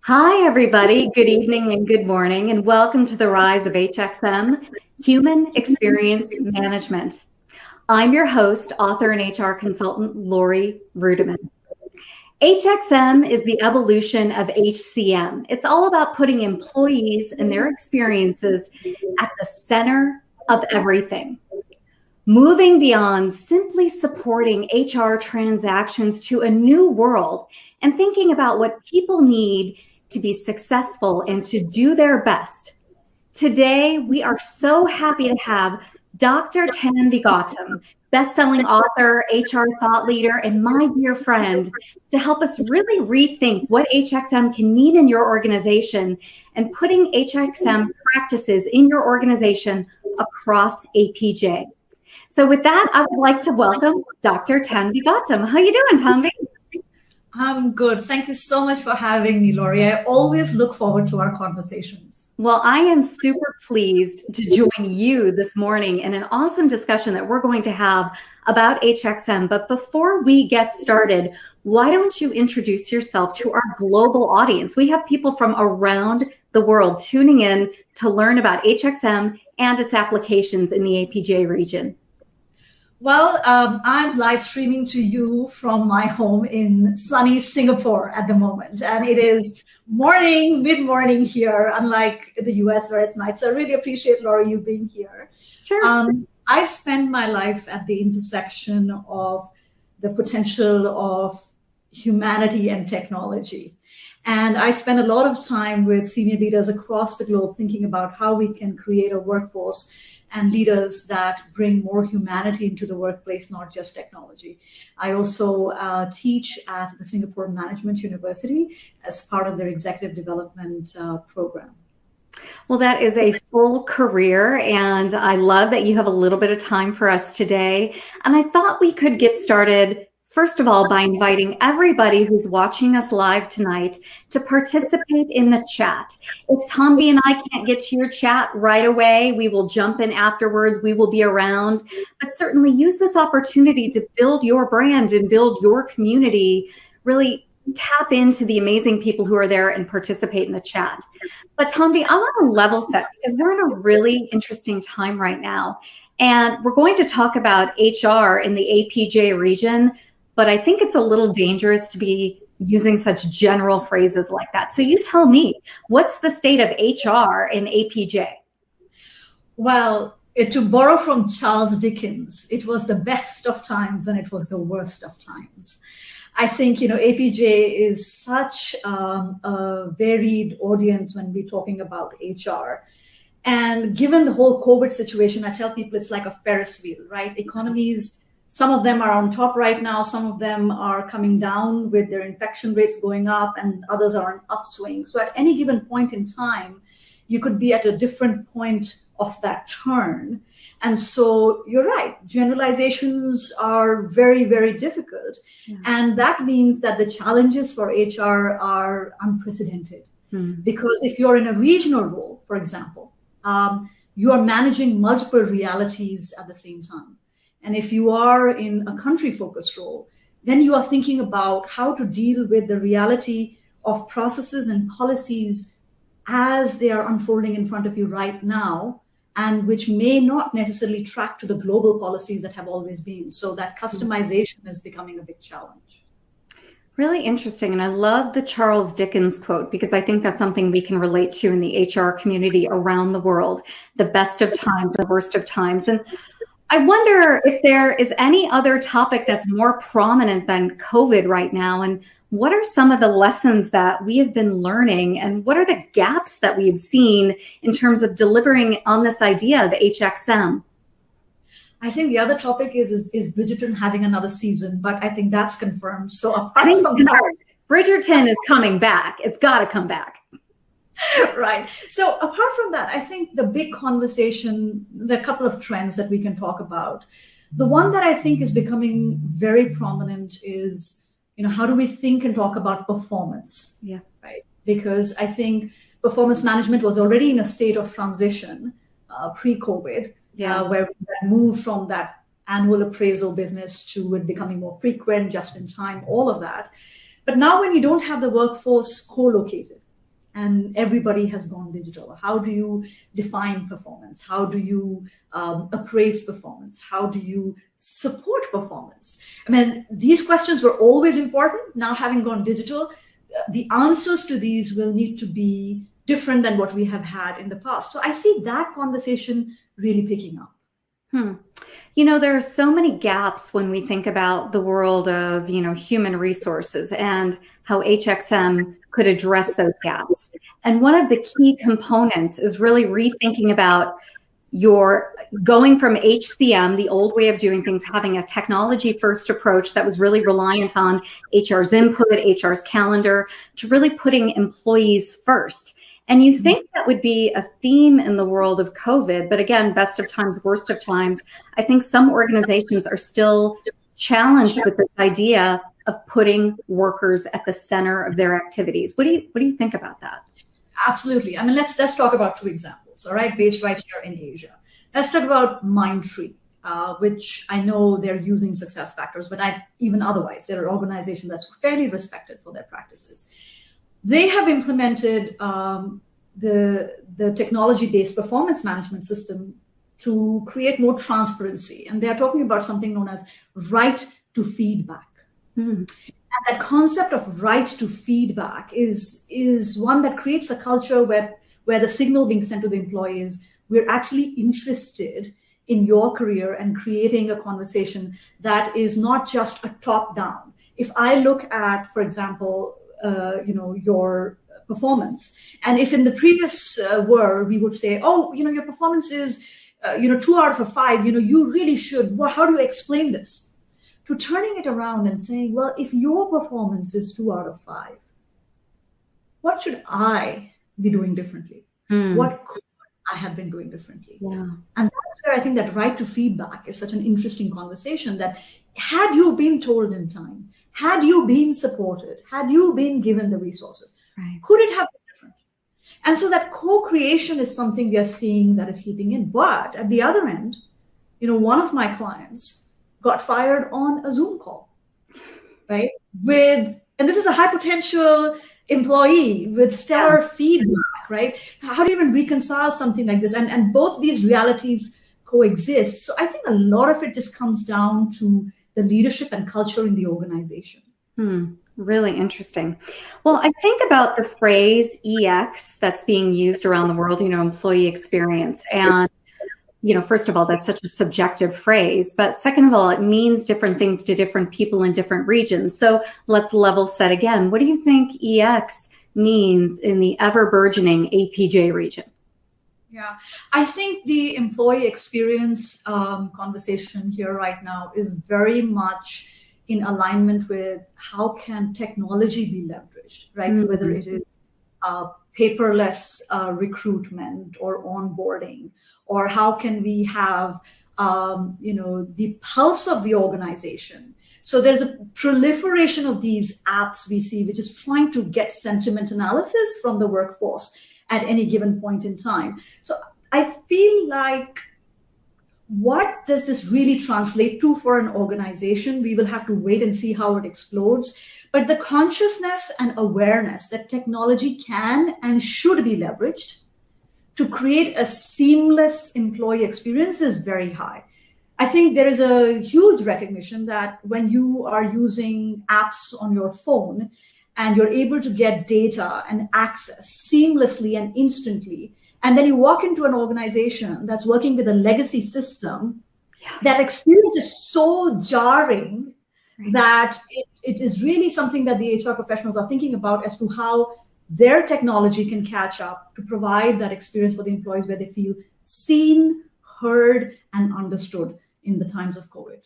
Hi, everybody. Good evening and good morning, and welcome to the Rise of HXM, Human Experience Management. I'm your host, author and HR consultant, Lori Rudiman. HXM is the evolution of HCM. It's all about putting employees and their experiences at the center of everything. Moving beyond simply supporting HR transactions to a new world and thinking about what people need to be successful and to do their best. Today, we are so happy to have Dr. Tanvi Gautam, best-selling author, HR thought leader, and my dear friend, to help us really rethink what HXM can mean in your organization and putting HXM practices in your organization across APJ. So with that, I would like to welcome Dr. Tanvi Gautam. How you doing, Tanvi? I'm good. Thank you so much for having me, Lori. I always look forward to our conversations. Well, I am super pleased to join you this morning in an awesome discussion that we're going to have about HXM. But before we get started, why don't you introduce yourself to our global audience? We have people from around the world tuning in to learn about HXM and its applications in the APJ region. Well, I'm live streaming to you from my home in sunny Singapore at the moment. And it is morning, mid-morning here, unlike the US where it's night. So I really appreciate, Laura, you being here. Sure. I spend my life at the intersection of the potential of humanity and technology. And I spend a lot of time with senior leaders across the globe thinking about how we can create a workforce and leaders that bring more humanity into the workplace, not just technology. I also teach at the Singapore Management University as part of their executive development program. Well, that is a full career, and I love that you have a little bit of time for us today. And I thought we could get started, first of all, by inviting everybody who's watching us live tonight to participate in the chat. If Tanvi and I can't get to your chat right away, we will jump in afterwards. We will be around, but certainly use this opportunity to build your brand and build your community. Really tap into the amazing people who are there and participate in the chat. But Tanvi, I want to level set because we're in a really interesting time right now. And we're going to talk about HR in the APJ region, but I think it's a little dangerous to be using such general phrases like that. So you tell me, what's the state of HR in APJ? Well, to borrow from Charles Dickens, it was the best of times and it was the worst of times. I think, APJ is such a varied audience when we're talking about HR. And given the whole COVID situation, I tell people it's like a Ferris wheel, right? Economies, some of them are on top right now. Some of them are coming down with their infection rates going up and others are on upswing. So at any given point in time, you could be at a different point of that turn. And so you're right, generalizations are very, very difficult. Yeah. And that means that the challenges for HR are unprecedented. Because if you're in a regional role, for example, you are managing multiple realities at the same time. And if you are in a country-focused role, then you are thinking about how to deal with the reality of processes and policies as they are unfolding in front of you right now, and which may not necessarily track to the global policies that have always been. So that customization is becoming a big challenge. Really interesting. And I love the Charles Dickens quote, because I think that's something we can relate to in the HR community around the world, the best of times, the worst of times. And I wonder if there is any other topic that's more prominent than COVID right now. And what are some of the lessons that we have been learning? And what are the gaps that we've seen in terms of delivering on this idea, the HXM? I think the other topic is Bridgerton having another season, but I think that's confirmed. So apart from that, Bridgerton is coming back. It's got to come back. Right. So apart from that, I think the big conversation, there are a couple of trends that we can talk about. The one that I think is becoming very prominent is, how do we think and talk about performance? Yeah. Right. Because I think performance management was already in a state of transition pre-COVID. Yeah. Where we moved from that annual appraisal business to it becoming more frequent, just in time, all of that. But now when you don't have the workforce co-located and everybody has gone digital, how do you define performance? How do you appraise performance? How do you support performance? I mean, these questions were always important. Now having gone digital, the answers to these will need to be different than what we have had in the past. So I see that conversation really picking up. There are so many gaps when we think about the world of, human resources and how HXM could address those gaps. And one of the key components is really rethinking about your going from HCM, the old way of doing things, having a technology first approach that was really reliant on HR's input, HR's calendar, to really putting employees first. And you think that would be a theme in the world of COVID, but again, best of times, worst of times, I think some organizations are still challenged with this idea of putting workers at the center of their activities. What do you think about that? Absolutely. I mean, let's talk about two examples, all right, based right here in Asia. Let's talk about Mindtree, which I know they're using SuccessFactors, but even otherwise, they're an organization that's fairly respected for their practices. They have implemented the technology-based performance management system to create more transparency. And they're talking about something known as right to feedback. And that concept of right to feedback is one that creates a culture where the signal being sent to the employee is, we're actually interested in your career and creating a conversation that is not just a top-down. If I look at, for example, your performance. And if in the previous world, we would say, your performance is, 2 out of 5, you really should, well, how do you explain this? To turning it around and saying, well, if your performance is 2 out of 5, what should I be doing differently? What could I have been doing differently? Yeah. And that's where I think that right to feedback is such an interesting conversation, that had you been told in time, had you been supported, had you been given the resources, right, could it have been different? And so that co-creation is something we are seeing that is seeping in. But at the other end, one of my clients got fired on a Zoom call, right? And this is a high potential employee with stellar feedback, right? How do you even reconcile something like this? And both these realities coexist. So I think a lot of it just comes down to the leadership and culture in the organization. Really interesting. Well, I think about the phrase EX that's being used around the world, employee experience. And, first of all, that's such a subjective phrase. But second of all, it means different things to different people in different regions. So let's level set again. What do you think EX means in the ever burgeoning APJ region? Yeah, I think the employee experience conversation here right now is very much in alignment with how can technology be leveraged, right? So whether it is paperless recruitment or onboarding, or how can we have the pulse of the organization. So there's a proliferation of these apps we see, which is trying to get sentiment analysis from the workforce at any given point in time. So I feel like, what does this really translate to for an organization? We will have to wait and see how it explodes. But the consciousness and awareness that technology can and should be leveraged to create a seamless employee experience is very high. I think there is a huge recognition that when you are using apps on your phone and you're able to get data and access seamlessly and instantly, and then you walk into an organization that's working with a legacy system, that experience is so jarring that it is really something that the HR professionals are thinking about as to how their technology can catch up to provide that experience for the employees where they feel seen, heard, and understood in the times of COVID.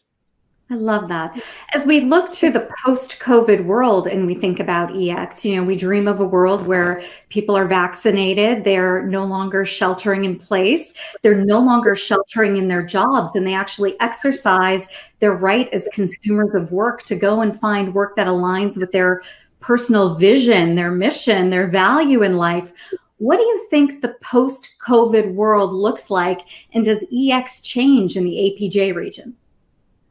I love that. As we look to the post-COVID world and we think about EX, we dream of a world where people are vaccinated, they're no longer sheltering in place, they're no longer sheltering in their jobs, and they actually exercise their right as consumers of work to go and find work that aligns with their personal vision, their mission, their value in life. What do you think the post-COVID world looks like, and does EX change in the APJ region?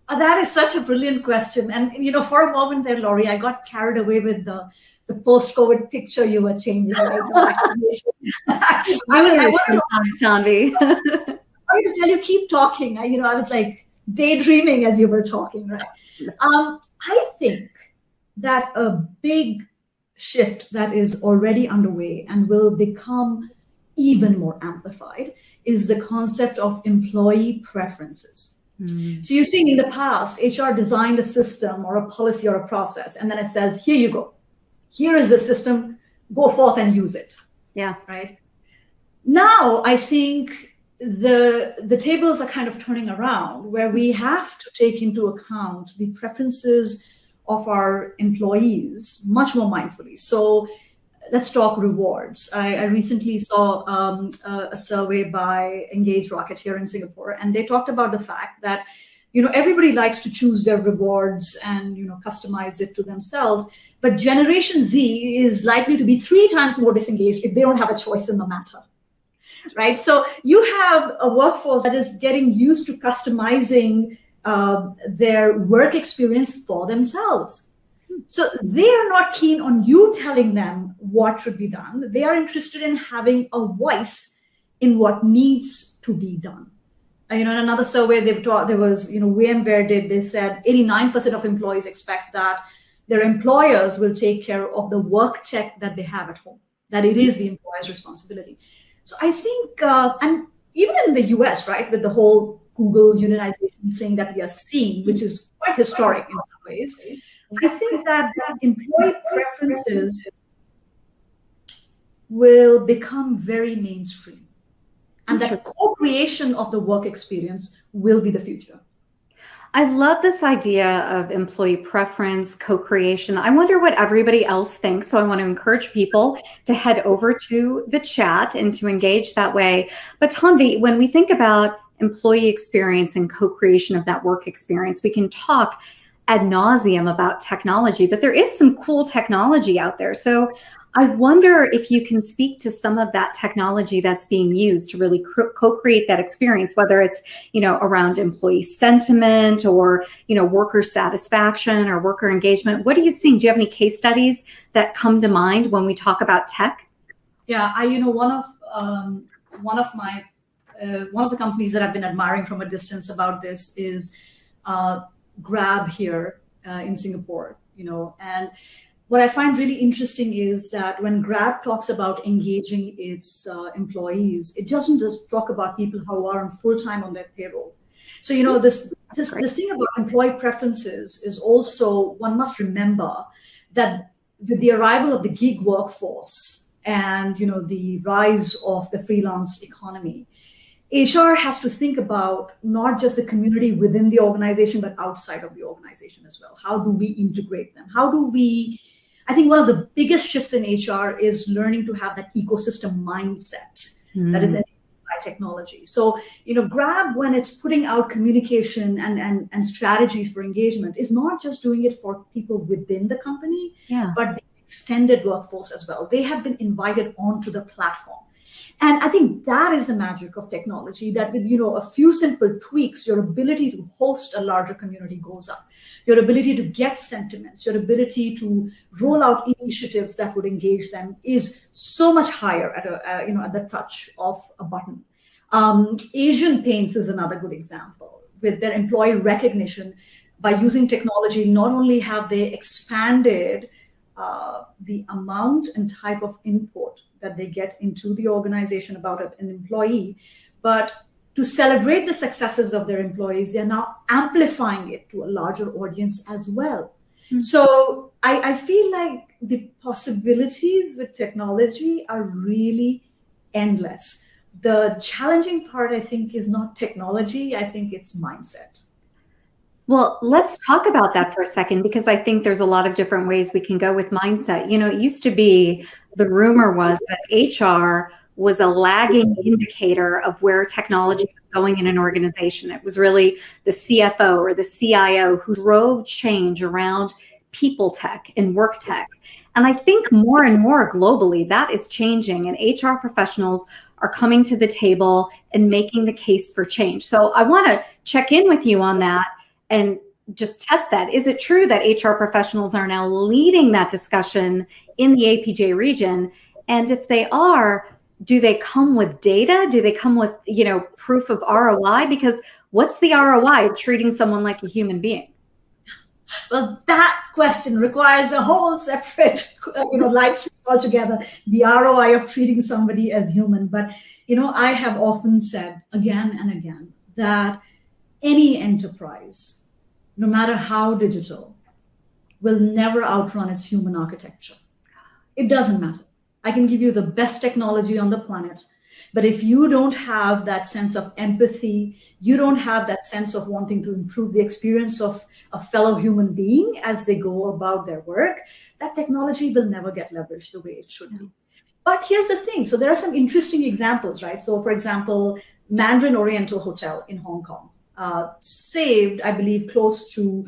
That is such a brilliant question. And, for a moment there, Laurie, I got carried away with the post-COVID picture you were changing. Right? I Tanvi. wanted to tell you, keep talking. I was like daydreaming as you were talking, right? I think that a big shift that is already underway and will become even more amplified is the concept of employee preferences. So you see, in the past, HR designed a system or a policy or a process, and then it says, here you go. Here is the system, go forth and use it. Yeah. Right. Now, I think the tables are kind of turning around, where we have to take into account the preferences of our employees much more mindfully. So let's talk rewards. I recently saw a survey by Engage Rocket here in Singapore, and they talked about the fact that, everybody likes to choose their rewards and, customize it to themselves. But Generation Z is likely to be 3 times more disengaged if they don't have a choice in the matter. Right. So you have a workforce that is getting used to customizing their work experience for themselves. So they are not keen on you telling them what should be done. They are interested in having a voice in what needs to be done. In another survey they said 89% of employees expect that their employers will take care of the work tech that they have at home, that it is the employer's responsibility. So I think, and even in the US, right, with the whole Google unionization thing that we are seeing, which is quite historic in some ways, I think that employee preferences will become very mainstream, and that co-creation of the work experience will be the future. I love this idea of employee preference, co-creation. I wonder what everybody else thinks. So I want to encourage people to head over to the chat and to engage that way. But Tanvi, when we think about employee experience and co-creation of that work experience, we can talk ad nauseum about technology, but there is some cool technology out there. So I wonder if you can speak to some of that technology that's being used to really co-create that experience, whether it's, around employee sentiment or, worker satisfaction or worker engagement. What are you seeing? Do you have any case studies that come to mind when we talk about tech? Yeah, one of the companies that I've been admiring from a distance about this is Grab here in Singapore, and what I find really interesting is that when Grab talks about engaging its employees, it doesn't just talk about people who are on full-time on their payroll. So, this thing about employee preferences is also, one must remember that with the arrival of the gig workforce and, the rise of the freelance economy, HR has to think about not just the community within the organization, but outside of the organization as well. How do we integrate them? How do we I think one of the biggest shifts in HR is learning to have that ecosystem mindset that is enabled by technology. So, Grab, when it's putting out communication and strategies for engagement, is not just doing it for people within the company, but the extended workforce as well. They have been invited onto the platform. And I think that is the magic of technology, that with, a few simple tweaks, your ability to host a larger community goes up. Your ability to get sentiments, your ability to roll out initiatives that would engage them is so much higher at the touch of a button. Asian Paints is another good example. With their employee recognition, by using technology, not only have they expanded the amount and type of input that they get into the organization about an employee, but to celebrate the successes of their employees, they're now amplifying it to a larger audience as well. So I feel like the possibilities with technology are really endless. The challenging part, I think, is not technology. I think it's mindset. Well, let's talk about that for a second, because I think there's a lot of different ways we can go with mindset. It used to be, the rumor was that HR was a lagging indicator of where technology was going in an organization. It was really the CFO or the CIO who drove change around people tech and work tech. And I think more and more globally, that is changing, and HR professionals are coming to the table and making the case for change. So I want to check in with you on that and just test that. Is it true that HR professionals are now leading that discussion in the APJ region? And if they are, do they come with data? Do they come with, proof of ROI? Because what's the ROI of treating someone like a human being? Well, that question requires a whole separate, life stream altogether, the ROI of treating somebody as human. But, I have often said again and again that any enterprise, no matter how digital, will never outrun its human architecture. It doesn't matter. I can give you the best technology on the planet, but if you don't have that sense of empathy, you don't have that sense of wanting to improve the experience of a fellow human being as they go about their work, that technology will never get leveraged the way it should be. But here's the thing. So there are some interesting examples, right? So for example, Mandarin Oriental Hotel in Hong Kong saved, I believe, close to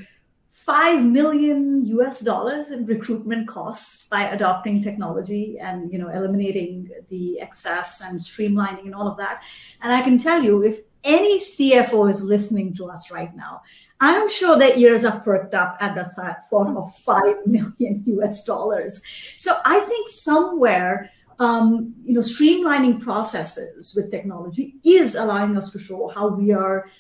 $5 million in recruitment costs by adopting technology and eliminating the excess and streamlining and all of that. And I can tell you, if any CFO is listening to us right now, I'm sure their ears are perked up at the thought of $5 million. So I think somewhere, streamlining processes with technology is allowing us to show how we are,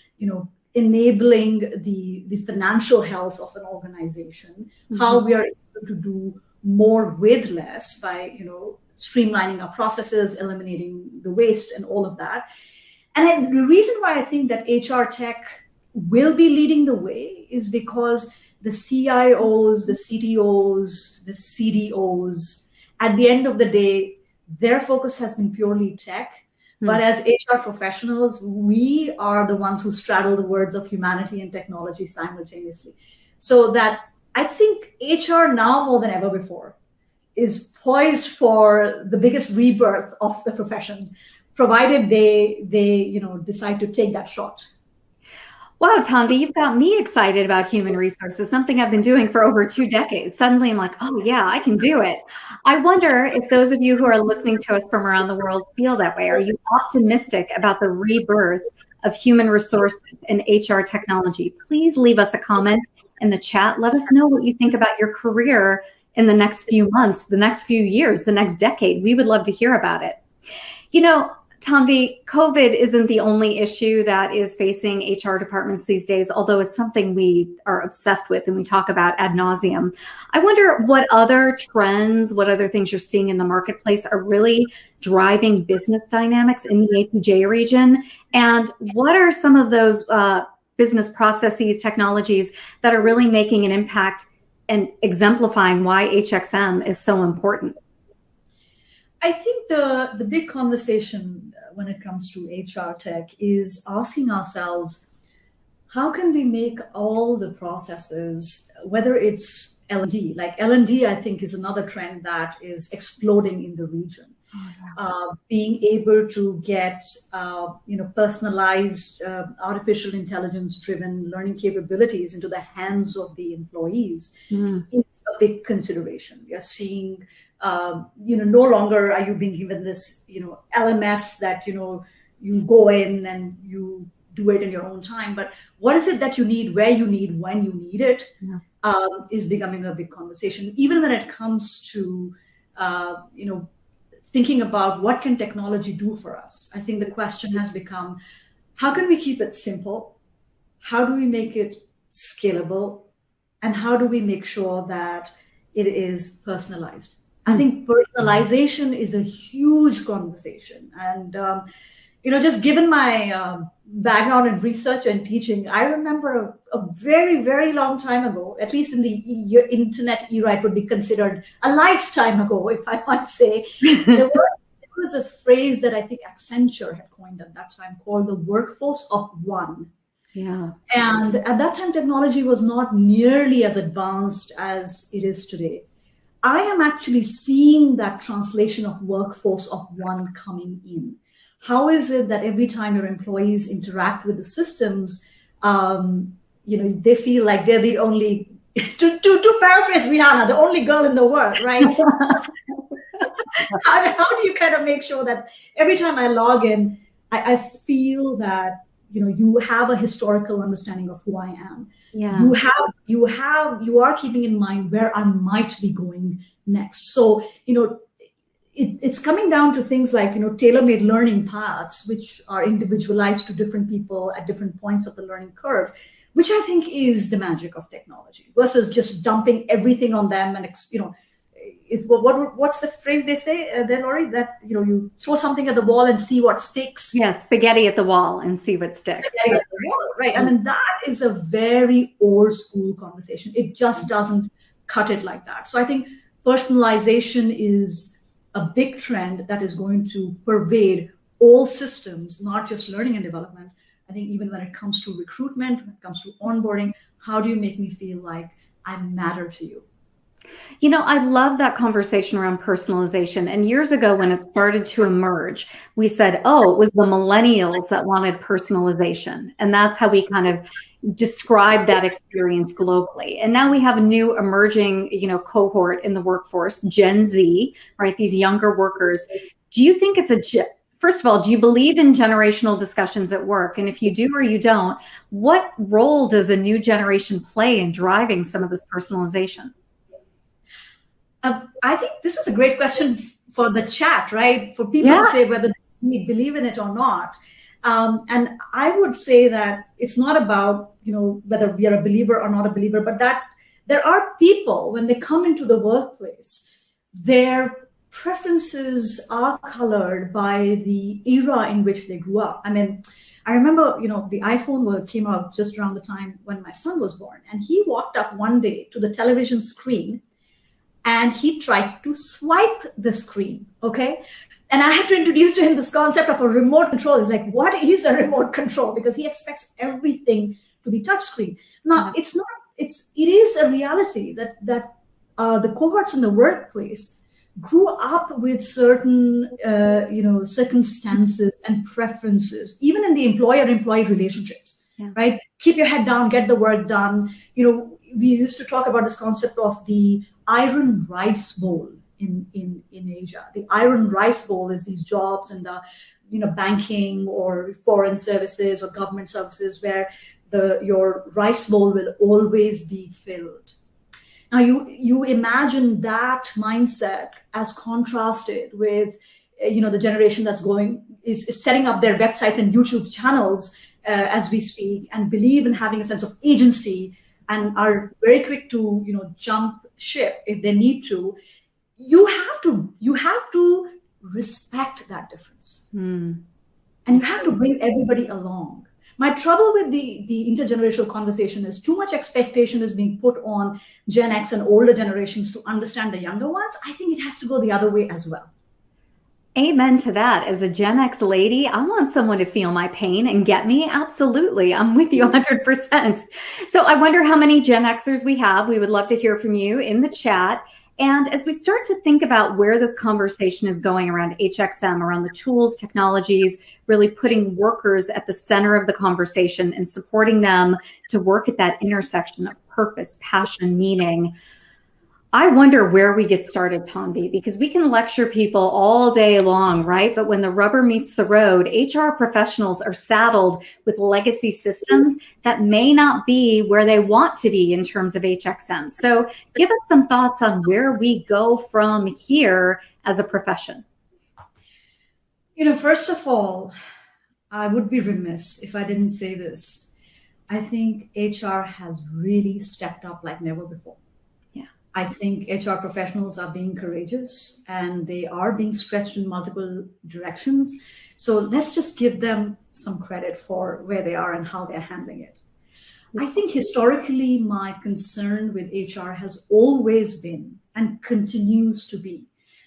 enabling the financial health of an organization, how we are able to do more with less by, streamlining our processes, eliminating the waste and all of that. And the reason why I think that HR tech will be leading the way is because the CIOs, the CTOs, the CDOs, at the end of the day, their focus has been purely tech. But as HR professionals, we are the ones who straddle the words of humanity and technology simultaneously. So that I think HR now more than ever before is poised for the biggest rebirth of the profession, provided they decide to take that shot. Wow, Tanvi, you've got me excited about human resources, something I've been doing for over 2 decades. Suddenly I'm like, oh yeah, I can do it. I wonder if those of you who are listening to us from around the world feel that way. Are you optimistic about the rebirth of human resources and HR technology? Please leave us a comment in the chat. Let us know what you think about your career in the next few months, the next few years, the next decade. We would love to hear about it. Tanvi, COVID isn't the only issue that is facing HR departments these days, although it's something we are obsessed with and we talk about ad nauseum. I wonder what other trends, what other things you're seeing in the marketplace are really driving business dynamics in the APJ region, and what are some of those business processes, technologies that are really making an impact and exemplifying why HXM is so important? I think the big conversation when it comes to HR tech is asking ourselves, how can we make all the processes, whether it's L&D. Like L&D, I think, is another trend that is exploding in the region. Being able to get personalized artificial intelligence driven learning capabilities into the hands of the employees is a big consideration. We are seeing no longer are you being given this LMS that you go in and you do it in your own time, but what is it that you need, where you need, when you need it, is becoming a big conversation. Even when it comes to thinking about what can technology do for us. I think the question has become, how can we keep it simple? How do we make it scalable? And how do we make sure that it is personalized? I think personalization is a huge conversation. And, just given my background in research and teaching, I remember a very, very long time ago, at least in the internet era, it would be considered a lifetime ago, if I might say, there was a phrase that I think Accenture had coined at that time called the workforce of one. Yeah. And at that time, technology was not nearly as advanced as it is today. I am actually seeing that translation of workforce of one coming in. How is it that every time your employees interact with the systems, they feel like they're the only, to paraphrase Rihanna, the only girl in the world, right? How do you kind of make sure that every time I log in, I feel that, you have a historical understanding of who I am. Yeah. You are keeping in mind where I might be going next. So, it's coming down to things like, tailor-made learning paths, which are individualized to different people at different points of the learning curve, which I think is the magic of technology versus just dumping everything on them. And, what's the phrase they say there, Laurie, that, you throw something at the wall and see what sticks. Yeah, spaghetti at the wall and see what sticks. Spaghetti at the wall, right. I mean, that is a very old school conversation. It just doesn't cut it like that. So I think personalization is a big trend that is going to pervade all systems, not just learning and development. I think even when it comes to recruitment, when it comes to onboarding, how do you make me feel like I matter to you? I love that conversation around personalization. And years ago, when it started to emerge, we said, oh, it was the millennials that wanted personalization. And that's how we kind of describe that experience globally. And now we have a new emerging, cohort in the workforce, Gen Z, right? These younger workers. Do you think first of all, do you believe in generational discussions at work? And if you do or you don't, what role does a new generation play in driving some of this personalization? I think this is a great question for the chat, right? For people to say whether they believe in it or not. And I would say that it's not about, whether we are a believer or not a believer, but that there are people, when they come into the workplace, their preferences are colored by the era in which they grew up. I mean, I remember, the iPhone came out just around the time when my son was born. And he walked up one day to the television screen and he tried to swipe the screen, okay? And I had to introduce to him this concept of a remote control. He's like, what is a remote control? Because he expects everything to be touchscreen. Now, it is a reality that the cohorts in the workplace grew up with certain, circumstances and preferences, even in the employer-employee relationships, right? Keep your head down, get the work done. We used to talk about this concept of the iron rice bowl in Asia. The iron rice bowl is these jobs in the banking or foreign services or government services where your rice bowl will always be filled. Now you imagine that mindset as contrasted with the generation that's is setting up their websites and YouTube channels as we speak and believe in having a sense of agency and are very quick to jump ship if they need to. You have to respect that difference. And you have to bring everybody along. My trouble with the intergenerational conversation is too much expectation is being put on Gen X and older generations to understand the younger ones. I think it has to go the other way as well. Amen to that. As a Gen X lady, I want someone to feel my pain and get me. Absolutely. I'm with you 100%. So I wonder how many Gen Xers we have. We would love to hear from you in the chat. And as we start to think about where this conversation is going around HXM, around the tools, technologies, really putting workers at the center of the conversation and supporting them to work at that intersection of purpose, passion, meaning, I wonder where we get started, Tanvi, because we can lecture people all day long, right? But when the rubber meets the road, HR professionals are saddled with legacy systems that may not be where they want to be in terms of HXM. So give us some thoughts on where we go from here as a profession. First of all, I would be remiss if I didn't say this. I think HR has really stepped up like never before. I think HR professionals are being courageous and they are being stretched in multiple directions. So let's just give them some credit for where they are and how they're handling it. I think historically, my concern with HR has always been and continues to be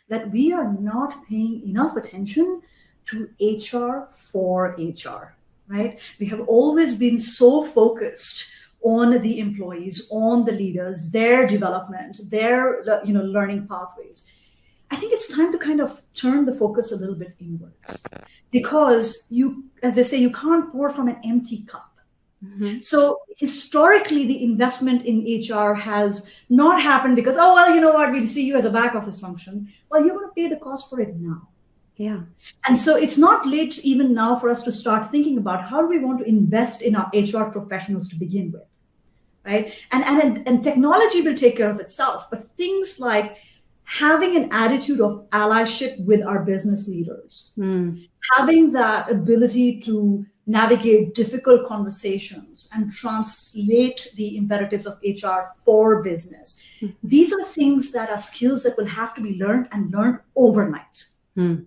that we are not paying enough attention to HR for HR, right? We have always been so focused on the employees, on the leaders, their development, their learning pathways. I think it's time to kind of turn the focus a little bit inwards, because as they say, you can't pour from an empty cup. Mm-hmm. So historically, the investment in HR has not happened because, oh, well, you know what, we see you as a back office function. Well, you're going to pay the cost for it now. Yeah. And so it's not late even now for us to start thinking about how do we want to invest in our HR professionals to begin with. Right. And technology will take care of itself. But things like having an attitude of allyship with our business leaders, having that ability to navigate difficult conversations and translate the imperatives of HR for business. Mm-hmm. These are things that are skills that will have to be learned and learned overnight. We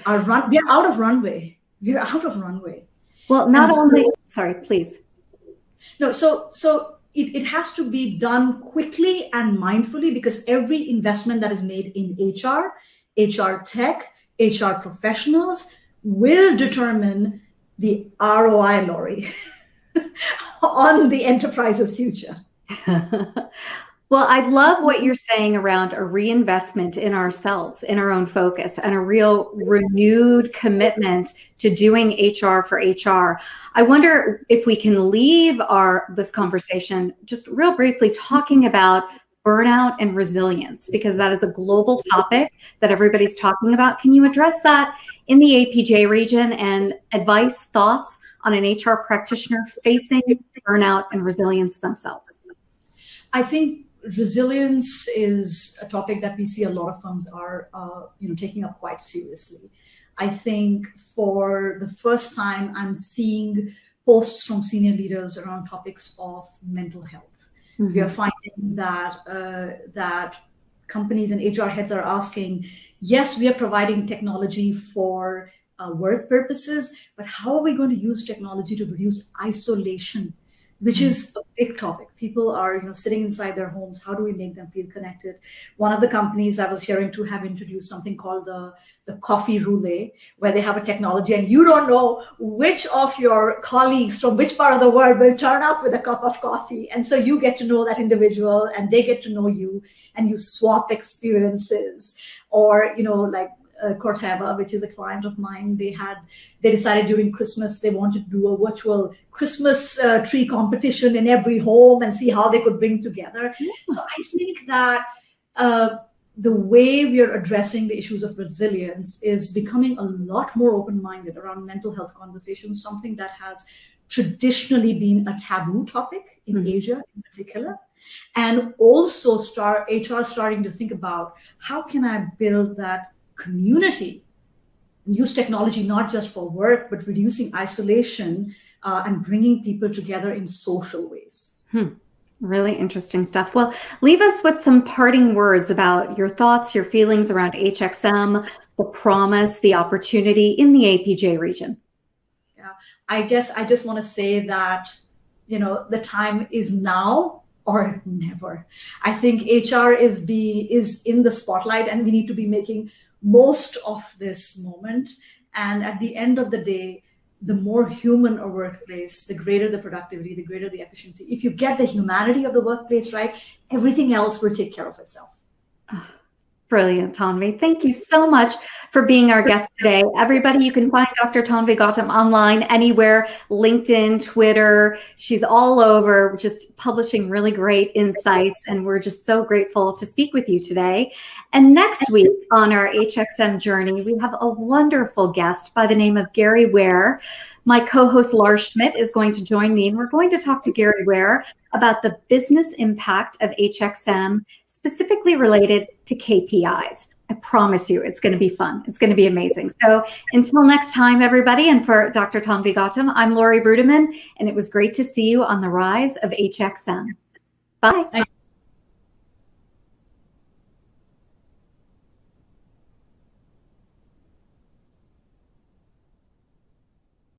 are out of runway. We're out of runway. Well, not only, sorry, please. No, so it has to be done quickly and mindfully, because every investment that is made in HR tech, HR professionals will determine the ROI, Lori, on the enterprise's future. Well, I love what you're saying around a reinvestment in ourselves, in our own focus, and a real renewed commitment to doing HR for HR. I wonder if we can leave this conversation just real briefly talking about burnout and resilience, because that is a global topic that everybody's talking about. Can you address that in the APJ region and advice, thoughts on an HR practitioner facing burnout and resilience themselves? I think resilience is a topic that we see a lot of firms are taking up quite seriously. I think for the first time, I'm seeing posts from senior leaders around topics of mental health. Mm-hmm. We are finding that companies and HR heads are asking, yes, we are providing technology for work purposes, but how are we going to use technology to reduce isolation, which is a big topic. People are, sitting inside their homes. How do we make them feel connected? One of the companies I was hearing to have introduced something called the coffee roulette, where they have a technology and you don't know which of your colleagues from which part of the world will turn up with a cup of coffee. And so you get to know that individual and they get to know you, and you swap experiences. Or, like Corteva, which is a client of mine, they decided during Christmas they wanted to do a virtual Christmas tree competition in every home and see how they could bring together. Yeah. So I think that the way we are addressing the issues of resilience is becoming a lot more open-minded around mental health conversations, something that has traditionally been a taboo topic in Asia in particular. And also HR starting to think about, how can I build that community, use technology not just for work, but reducing isolation and bringing people together in social ways. Really interesting stuff. Well, leave us with some parting words about your thoughts, your feelings around HXM, the promise, the opportunity in the APJ region. Yeah, I guess I just want to say that, the time is now or never. I think HR is in the spotlight, and we need to be making most of this moment. And at the end of the day, the more human a workplace, the greater the productivity, the greater the efficiency. If you get the humanity of the workplace right, everything else will take care of itself. Brilliant, Tanvi. Thank you so much for being our guest today. Everybody, you can find Dr. Tanvi Gautam online, anywhere, LinkedIn, Twitter. She's all over, just publishing really great insights. And we're just so grateful to speak with you today. And next week on our HXM journey, we have a wonderful guest by the name of Gary Ware. My co-host Lars Schmidt is going to join me, and we're going to talk to Gary Ware about the business impact of HXM, specifically related to KPIs. I promise you, it's going to be fun. It's going to be amazing. So until next time, everybody, and for Dr. Tanvi Gautam, I'm Lori Brudeman, and it was great to see you on the Rise of HXM. Bye.